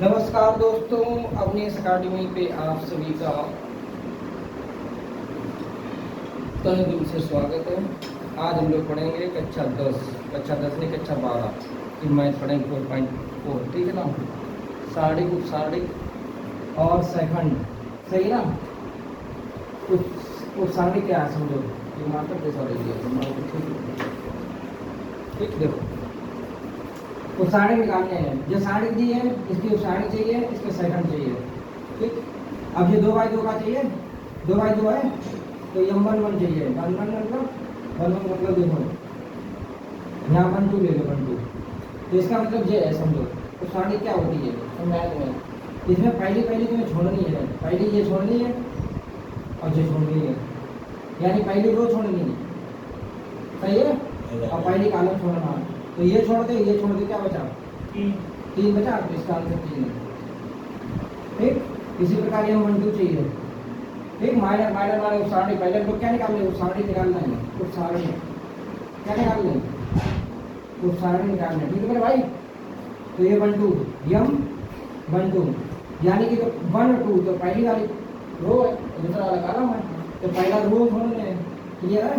नमस्कार दोस्तों, अवनीश अकाडमी पे आप सभी का तहे दिल से स्वागत है। आज हम लोग पढ़ेंगे कक्षा 10 नहीं कक्षा 12 की मैथ पढ़ेंगे 4.4। ठीक है ना। सार्डिक उपसार्डिक और सेकंड, सही ना। उपसार्डिक क्या है समझो, ये मात्र जैसा ठीक देखो, उपसार्डिक निकालने हैं। जो सार्डिक दी है इसकी उपसार्डिक चाहिए, इसके सेकंड चाहिए। ठीक, अब ये 2/2 का चाहिए, 2/2 है तो ये 1/1 चाहिए। 1/1 मतलब देखो यहाँ 1/2 ले लो, 1/2 तो इसका मतलब ये है समझो। उपसार्डिक क्या होती है मैथ में, इसमें पहली तुम्हें छोड़नी है, पहली ये छोड़नी है और ये छोड़नी है, यानी पहली रो छोड़नी है, सही है, और पहली कॉलम छोड़ना है। तो ये छोड़ दे क्या बचा, 3 बचा, तो इसका आंसर 3 है। ठीक, इसी प्रकार ये 1/2 चाहिए। ठीक, माइनर उपसार्डिक, पहले लोग क्या निकालने, उपसार्डिक निकालना है, उपसार्डिक क्या निकालना है, उपसार्डिक निकालना है। ठीक है मेरे भाई। तो ये 1/2 यम 1/2, यानी कि तो 1 और 2 तो पहली वाली रो है, दूसरा वाला कॉलम है, तो पहला रो छोड़ना है, क्लियर है,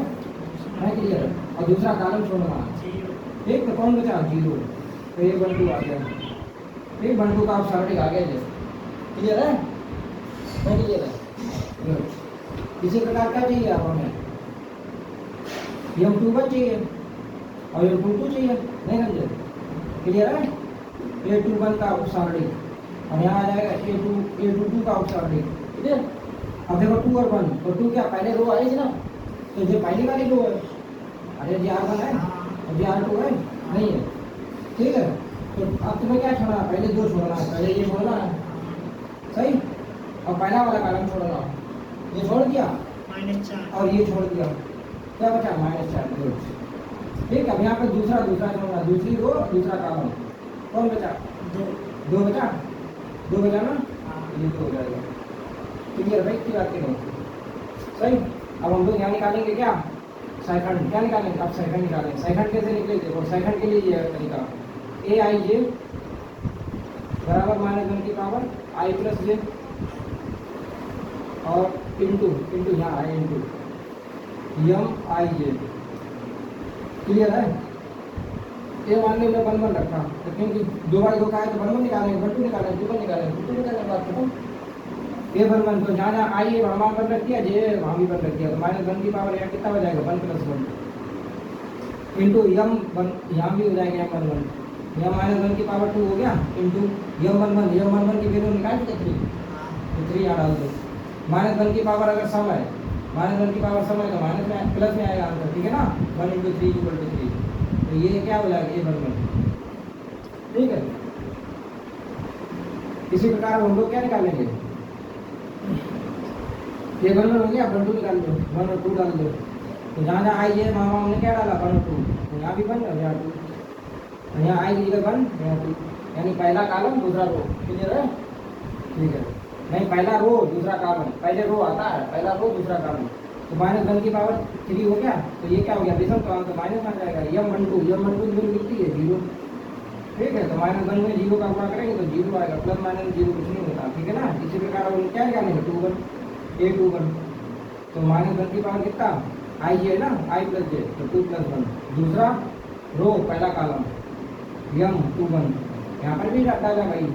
क्लियर है, और दूसरा कॉलम छोड़ना है। ठीक, तो कौन बचा, 0, तो ये 1/2 आ गया। ठीक, 1/2 का उपसार्डिक आ गया, क्लियर है, क्लियर है। इसी प्रकार क्या चाहिए आप हमें, m21 चाहिए और m22 चाहिए, नहीं समझे, क्लियर है। a21 का उपसार्डिक और यहाँ आ जाएगा a22 का उपसार्डिक, ठीक है। अब देखो 2 और 1, तो 2 क्या पहले रो आई थी ना, तो ये पहली वाली रो है, अरे जी r1 है और जी r2 है, नहीं है, ठीक है। तो अब तुम्हें क्या छोड़ना है, पहले 2 छोड़ना है, पहले ये छोड़ना है, सही, और पहला वाला कॉलम छोड़ना, ये छोड़ दिया -4 और ये छोड़ दिया, क्या बचा -4। ठीक, अब यहाँ पे दूसरा छोड़ना, दूसरी रो दूसरा कॉलम, कौन बचा, 2 बचा, 2 बचा ना, ये 2 हो जाएगा, क्लियर भाई की बात करें, सही। अब हम लोग यहाँ निकालेंगे क्या, सेकंड, क्या निकालेंगे, अब सेकंड निकालेंगे। सेकंड कैसे निकले, देखो सेकंड के लिए ये है तरीका, aij बराबर -1 की पावर i प्लस j और इंटू यहाँ है इंटू mij, क्लियर है। ये मान लो मैं 1/1 रखा, तो क्योंकि 2/2 का है तो 1/1 निकालेंगे, 1/2 निकालेंगे, 2/1 निकालेंगे, 2/2 निकालने बात खत्म। ये 1/1 तो जहाँ जहाँ आई है वहाँ 1 रख दिया, जे वहाँ भी 1 रख दिया, तो -1 की पावर यहाँ कितना हो जाएगा, 1 + 1 इंटू m1, यहाँ भी हो जाएगा m11, यहाँ -1 की पावर 2 हो गया, इंटू m11 की वैल्यू निकाल दो 3, तो 3 यहाँ डाल दो। -1 की पावर अगर सम है, -1 की पावर सम है तो माइनस में प्लस में आएगा आंसर, ठीक है ना। 1 × 3 = 3, तो ये क्या हो जाएगा, ये 1/1, ठीक है। इसी प्रकार हम लोग क्या निकालेंगे, ये 1/1 हो गया, 1/2 निकाल दो, 1 और 2 डाल दो, तो जहाँ जहाँ आई है वहाँ हमने क्या डाला, 1 और 2, तो यहाँ भी 1 और यहाँ 2, तो यहाँ आई की जगह 1 यहाँ 2, यानी पहला कॉलम दूसरा रो, क्लियर है, ठीक है। नहीं, पहला रो दूसरा कॉलम, पहले रो आता है, पहला रो दूसरा कॉलम, तो -1 की पावर 3 हो गया, तो ये क्या हो गया, विषम क्रमांक, तो माइनस आ जाएगा, m12 की वैल्यू कितनी है, 0, ठीक है। तो -1 में 0 का गुणा करेंगे तो 0 आएगा, प्लस माइनस 0 कुछ नहीं होता, ठीक है ना। इसी प्रकार हम क्या निकालेंगे, 21 तो -1 की पावर कितना, आई है ना, i + j, तो 2 + 1, दूसरा रो पहला कॉलम m21, यहाँ पर भी डाला भाई,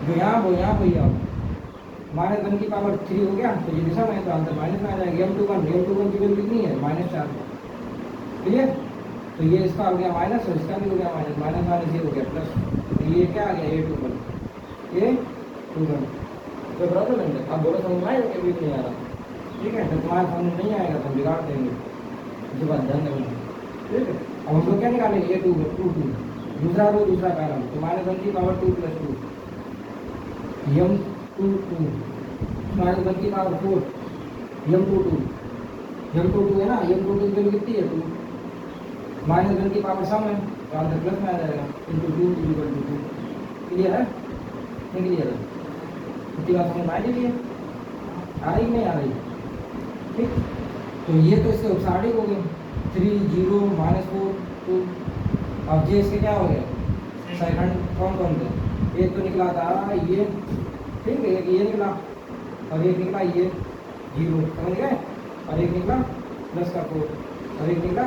जो यहाँ वो यहाँ वही आओ, -1 की पावर 3 हो गया, तो ये विषम है तो आंसर माइनस में आ जाएगा। m21 की वैल्यू कितनी है, -4, क्लियर। तो ये इसका हो गया माइनस और इसका भी हो गया माइनस, माइनस ये हो गया प्लस, तो ये क्या आ गया, a21, कोई प्रॉब्लम नहीं है। आप बोलो समझ में आएगा, कभी भी नहीं आ रहा, ठीक है। तो तुम्हारा समझ नहीं आएगा तो बिगाड़ देंगे, इसके बाद ध्यान देंगे, ठीक है। अब हम लोग क्या निकालेंगे, a22, दूसरा रो दूसरा कॉलम, तो -1 की पावर 2 + 2, m22, -1 की पावर 4, m22 है ना, m22 की वैल्यू कितनी है, 2, -1 की पावर सम है तो आंसर प्लस में आ जाएगा, इंटू 2 = 2, क्लियर है, नहीं क्लियर है, इतनी बात समझ में आ रही है, आ रही नहीं आ रही, ठीक। तो ये तो इसके उपसार्डिक हो गए, 3 0 -4 2, अब जे इसके क्या हो गए, सेकंड कौन थे, एक तो निकला था ये, ठीक है, एक ये निकला और एक निकला ये 0, समझ गए, और एक निकला प्लस का 4 और एक निकला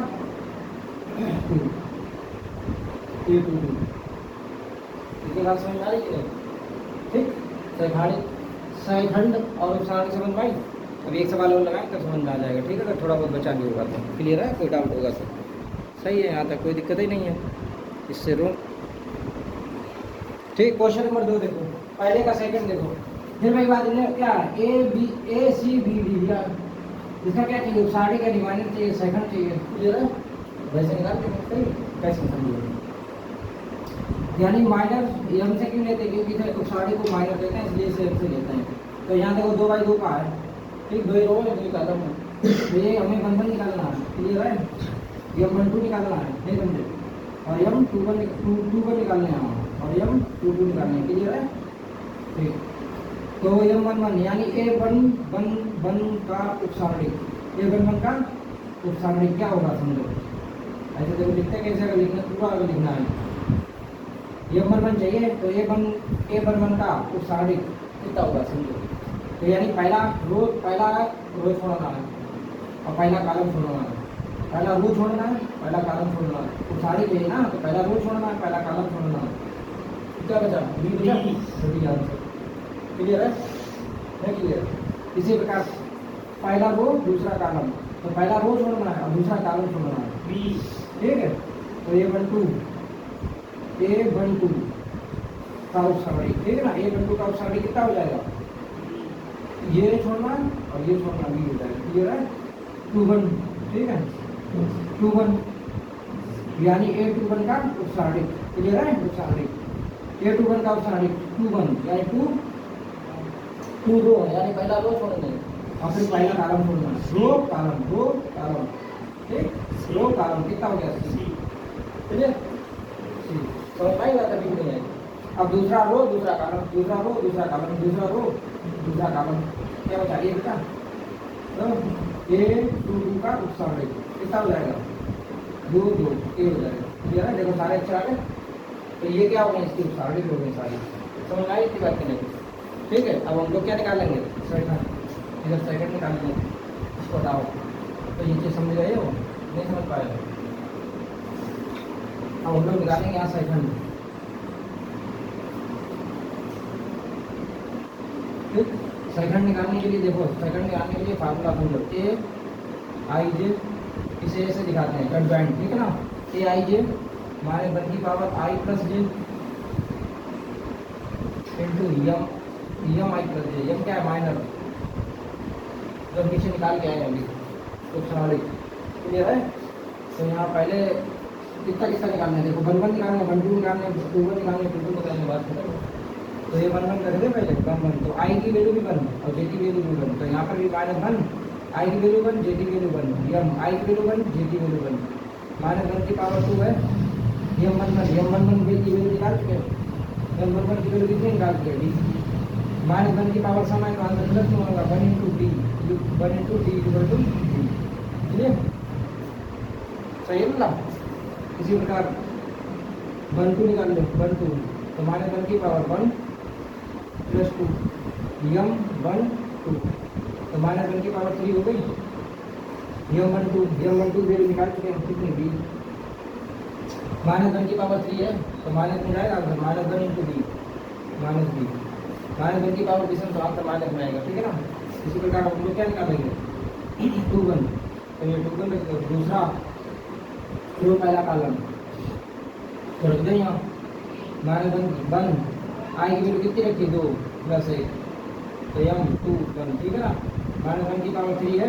2, ये 2 2। इसके बाद समझ में आ रही है, ठीक। सैखंड और उपसारण समझ भाई। अभी एक सवाल और लगाएं तो समझ में आ जाएगा, ठीक है। अगर थोड़ा बहुत बचा भी होगा तो क्लियर है, कोई डाउट होगा तो सही है, यहाँ तक कोई दिक्कत ही नहीं है, इससे रो ठीक। क्वेश्चन नंबर 2 देखो, पहले का सेकंड देखो, फिर भाई बात क्या ए सी बी डी, इसका क्या चाहिए, उपसारी का डिमांड चाहिए, सेकंड चाहिए, क्लियर है। वैसे निकालते हैं, सही कैसे समझिए, यानी माइनर एम से क्यों लेते हैं, क्योंकि उपसारी को माइनर देते हैं इसलिए इसे से लेते हैं। तो यहाँ देखो 2/2 का है, ठीक, 2 रो है 2 कॉलम है, तो ये हमें 1 निकालना है, क्लियर है, ये 1 निकालना है, नहीं समझे, और एम 2 निकालने हैं और एम 2 निकालने हैं, क्लियर है, ठीक। तो M11 यानी A11 का उपसारणिक, A11 का उपसारणिक क्या होगा समझो, ऐसे देखो लिखते हैं कैसे, अगर लिखना पूरा अगर लिखना है M11 चाहिए तो A11 का उपसारणिक कितना होगा समझो। तो यानी पहला रो छोड़ना है और पहला कॉलम छोड़ना है, पहला रो छोड़ना है, पहला कॉलम छोड़ना है, उपसारणिक चाहिए ना, तो पहला रो छोड़ना है, पहला कॉलम छोड़ना है, क्या बचा बी बचा, सही आंसर, क्लियर है, नहीं क्लियर। इसी प्रकार पहला रो दूसरा कॉलम, तो पहला रो छोड़ना है और दूसरा कॉलम छोड़ना है, ठीक है। तो A12 का उपसारणिक, ठीक है ना, A12 का उपसारणिक कितना हो जाएगा, ये छोड़ना और ये छोड़ना भी हो जाएगा, क्लियर है। 21, ठीक है, 21 यानी A21 का उपसारणिक, क्लियर है, उपसारणिक A21 का उपसारणिक 21 यानी 2 रो है, यानी पहला रो छोड़ना है और फिर पहला कॉलम छोड़ना है, रो कॉलम, ठीक, रो कॉलम कितना हो गया, क्लियर, समझ में आई बात, अभी नहीं आई। अब दूसरा रो दूसरा कॉलम, दूसरा रो दूसरा कॉलम, दूसरा रो दूसरा कॉलम, क्या बचा ये बेटा, तो A22 का उपसारणिक कितना हो जाएगा, 2 ये हो जाएगा, क्लियर है। देखो सारे अक्षर आ गए, तो ये क्या हो गए, इसकी उपसारणिक हो गई सारी, समझ में आई इतनी बात नहीं, ठीक है। अब हम लोग क्या निकालेंगे, सेकंड, इधर सेकंड निकालेंगे, इसको हटाओ, तो ये चीज़ समझ गए हो, नहीं समझ पाए, अब हम लोग निकालेंगे यहाँ सेकंड, ठीक। सेकंड निकालने के लिए देखो, सेकंड निकालने के लिए फार्मूला बोलो, A इसे ऐसे दिखाते हैं एडजॉइंट, ठीक है ना, AIJ हमारे 1 की power I plus j into m i plus j, m क्या है माइनर, जब नीचे निकाल के आए अभी उपसारणिक, क्लियर है। तो यहाँ पहले कितना निकालना है, देखो 1 निकालना है, 1 निकालना है, 2 निकालना है, 2 बताने बात करें, तो ये 1 कर दे पहले 1, तो आई की वैल्यू भी 1 और जे की वैल्यू भी 1, तो यहाँ पर भी -1, आई की वैल्यू 1, जे की वैल्यू 1, एम आई की वैल्यू 1, जे की वैल्यू 1, -1 की पावर 2 है, M11 की वैल्यू निकाल चुके हैं, M11 की वैल्यू कितनी निकाल चुके हैं, -1 की पावर समान तो आंसर प्लस में होगा 1 × D, 1 × D = D, क्लियर, सही है ना। इसी प्रकार 1 2 निकाल लो, 1 2, तो -1 की पावर 1 + 2 M12, तो -1 की पावर 3 हो गई, M12 वैल्यू निकाल चुके हैं कितनी, B, -1 की पावर 3 है, तो माइनस में जाएगा आंसर, -1 × D -B, -1 की पावर विषम तो आंसर माइनस में आएगा, ठीक है ना। इसी प्रकार हम लोग क्या निकालेंगे, 21, तो ये 21 रख दो, दूसरा रो पहला कॉलम तो रख दें यहाँ, -1 आई की वैल्यू कितनी रखी, 2 + 1, तो M21, ठीक है ना, -1 की पावर 3 है,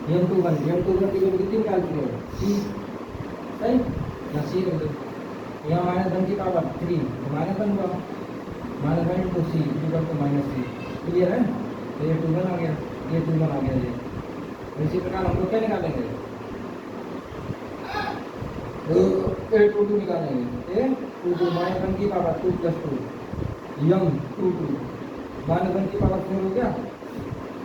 M21 की वैल्यू कितनी निकाल चुके हो, C, सही, यहाँ C रख दो, यहाँ -1 की पावर 3 तो -1 हुआ, -1 × C = -3, क्लियर है। तो ये 21 आ गया, ये 21 आ गया, ये इसी प्रकार हम लोग क्या निकालेंगे, तो A22 निकालेंगे, A22 -1 की पावर 2 + 2 M22, -1 की पावर 4 हो गया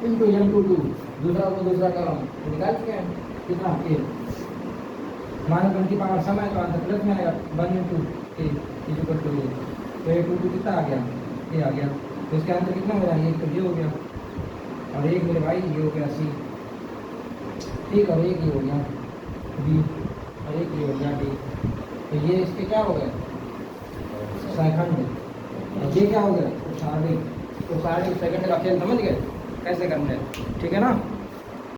इंटू M22, दूसरा को दूसरा कॉलम निकाल चुके हैं, कितना A, -1 की पावर सम है तो आंसर प्लस में आएगा 1 × A = A, तो ये टू टू कितना आ गया, ये आ गया। तो इसका आंसर कितना हो रहा है, एक तो ये हो गया और एक मेरे भाई ये हो गया सी, ठीक, और एक ये हो गया बी और एक ये हो गया डी। तो ये इसके क्या हो गए, सेकंड। और ये क्या हो गया, उसाड़ी। उसाड़ी सेकंड का खेल समझ गए कैसे करना है, ठीक है ना।